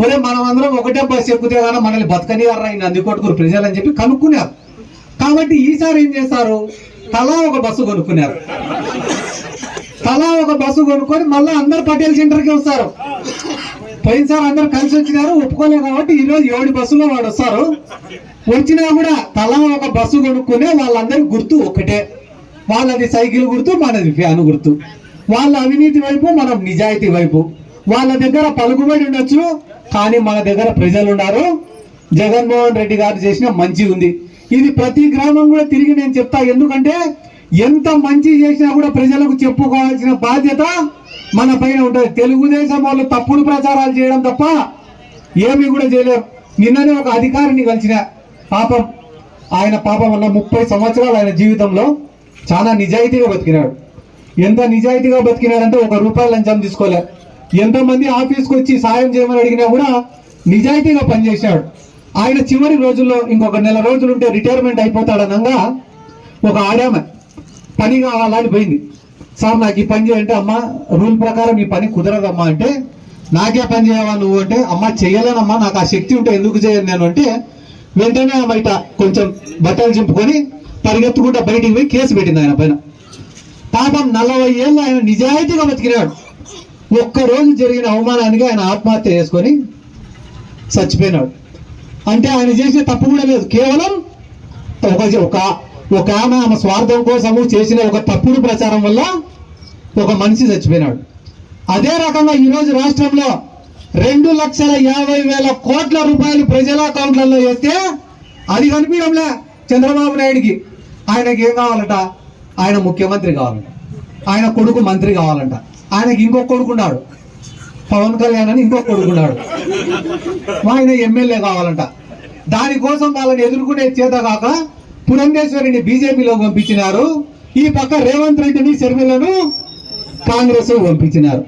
ఒరే మనం అందరం ఒకటే బస్సు ఎక్కుతే కానీ మనల్ని బతకనియారా ఈ నందికొట్కూరు ప్రజలు అని చెప్పి కనుక్కున్నారు. కాబట్టి ఈసారి ఏం చేస్తారు, తలా ఒక బస్సు కొనుక్కున్నారు. తలా ఒక బస్సు కొనుక్కొని మళ్ళీ అందరు పటేల్ సెంటర్కి వస్తారు. పోయినసారి అందరు కలిసి వచ్చినారు, ఒప్పుకోలేదు కాబట్టి ఈరోజు 7 బస్సులో వాడు వస్తారు. వచ్చినా కూడా తలా ఒక బస్సు కొనుక్కునే వాళ్ళందరి గుర్తు ఒకటే. వాళ్ళది సైకిల్ గుర్తు, మనది ఫ్యాన్ గుర్తు. వాళ్ళ అవినీతి వైపు, మనం నిజాయితీ వైపు. వాళ్ళ దగ్గర పలుకుబడి ఉండొచ్చు, కానీ మన దగ్గర ప్రజలు ఉన్నారు. జగన్మోహన్ రెడ్డి గారు చేసిన మంచి ఉంది. ఇది ప్రతి గ్రామం కూడా తిరిగి నేను చెప్తా. ఎందుకంటే ఎంత మంచి చేసినా కూడా ప్రజలకు చెప్పుకోవాల్సిన బాధ్యత మన పైన ఉంటుంది. తెలుగుదేశం వాళ్ళు తప్పుడు ప్రచారాలు చేయడం తప్ప ఏమీ కూడా చేయలేరు. నిన్ననే ఒక అధికారిని కలిసిన, పాపం ఆయన వల్ల 30 సంవత్సరాలు ఆయన జీవితంలో చాలా నిజాయితీగా బతికినాడు. ఎంత నిజాయితీగా బతికినాడంటే 1 రూపాయి లంచం తీసుకోలే. ఎంతమంది ఆఫీస్కి వచ్చి సాయం చేయమని అడిగినా కూడా నిజాయితీగా పనిచేశాడు. ఆయన చివరి రోజుల్లో ఇంకొక నెల రోజులు ఉంటే రిటైర్మెంట్ అయిపోతాడనగా ఒక ఆడామె పని కావాలని పోయింది. సార్ నాకు ఈ పని చేయంటే, అమ్మ రూల్ ప్రకారం ఈ పని కుదరదమ్మా అంటే, నాకే పని చేయవా నువ్వు అంటే, అమ్మ చెయ్యలేనమ్మా నాకు ఆ శక్తి ఉంటే ఎందుకు చేయను నేను అంటే, వెంటనే బయట కొంచెం బట్టలు చింపుకొని పరిగెత్తుకుంటా బయటికి పోయి కేసు పెట్టింది ఆయన పైన. పాపం 40 ఏళ్ళు ఆయన నిజాయితీగా బతికినాడు. ఒక్కరోజు జరిగిన అవమానానికి ఆయన ఆత్మహత్య చేసుకొని చచ్చిపోయినాడు. అంటే ఆయన చేసే తప్పు కూడా లేదు, కేవలం ఒక ఆమె స్వార్థం కోసము చేసిన ఒక తప్పుడు ప్రచారం వల్ల ఒక మనిషి చచ్చిపోయినాడు. అదే రకంగా ఈరోజు రాష్ట్రంలో 2,50,000 కోట్ల రూపాయలు ప్రజల అకౌంట్లలో వేస్తే అది కనిపించడంలే చంద్రబాబు నాయుడికి. ఆయనకి ఏం కావాలంట, ఆయన ముఖ్యమంత్రి కావాలంట, ఆయన కొడుకు మంత్రి కావాలంట, ఆయనకి ఇంకొక కొడుకున్నాడు పవన్ కళ్యాణ్ అని, ఇంకొక కొడుకున్నాడు, ఆయన ఎమ్మెల్యే కావాలంట. దానికోసం వాళ్ళని ఎదుర్కొనే చేత కాక పురంధేశ్వరిని బీజేపీలో పంపించినారు. ఈ పక్క రేవంత్ రెడ్డిని, శర్మిలను కాంగ్రెస్ పంపించినారు.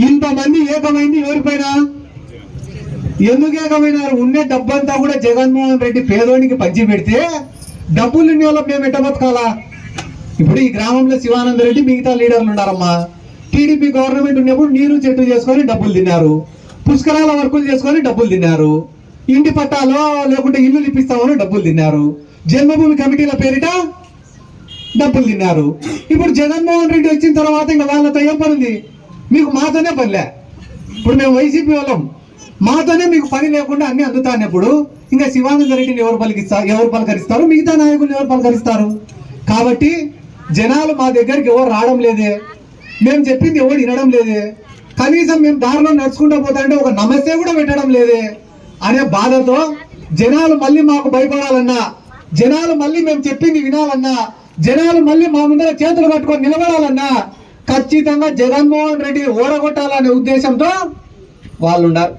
ఇంతమంది ఏకమైంది ఎవరిపైన? ఎందుకు ఏకమైనారు? ఉండే డబ్బంతా కూడా జగన్మోహన్ రెడ్డి పేదోనికి పంచి పెడితే డబ్బులు ఇన్ని వాళ్ళకి మేము ఎట్ట బతకాలా? ఇప్పుడు ఈ గ్రామంలో శివానంద రెడ్డి మిగతా లీడర్లు ఉన్నారమ్మా. టీడీపీ గవర్నమెంట్ ఉన్నప్పుడు నీరు చెట్టు చేసుకొని డబ్బులు తిన్నారు, పుష్కరాల వర్కులు చేసుకొని డబ్బులు తిన్నారు, ఇంటి పట్టాలో లేకుంటే ఇల్లు ఇప్పిస్తామని డబ్బులు తిన్నారు, జన్మభూమి కమిటీల పేరిట డబ్బులు తిన్నారు. ఇప్పుడు జగన్మోహన్ రెడ్డి వచ్చిన తర్వాత ఇంకా వాళ్ళతో ఏం పని ఉంది? మీకు మాతోనే పనిలే. ఇప్పుడు మేము వైసీపీ వాళ్ళం, మాతోనే మీకు పని లేకుండా అన్ని అందుతానప్పుడు ఇంకా శివానంద రెడ్డిని ఎవరు పలకరిస్తారు? మిగతా నాయకులు ఎవరు పలకరిస్తారు? కాబట్టి జనాలు మా దగ్గరికి ఎవరు రావడం లేదే, మేము చెప్పింది ఎవరు వినడం లేదే, కనీసం మేము దారిలో నడుచుకుంటూ పోతా అంటే ఒక నమస్తే కూడా పెట్టడం లేదే అనే బాధతో జనాలు మళ్ళీ మాకు భయపడాలన్నా, జనాలు మళ్ళీ మేము చెప్పింది వినాలన్నా, జనాలు మళ్ళీ మా ముందర చేతులు కట్టుకొని నిలబడాలన్నా ఖచ్చితంగా జగన్మోహన్ రెడ్డి ఓడగొట్టాలనే ఉద్దేశంతో వాళ్ళు ఉన్నారు.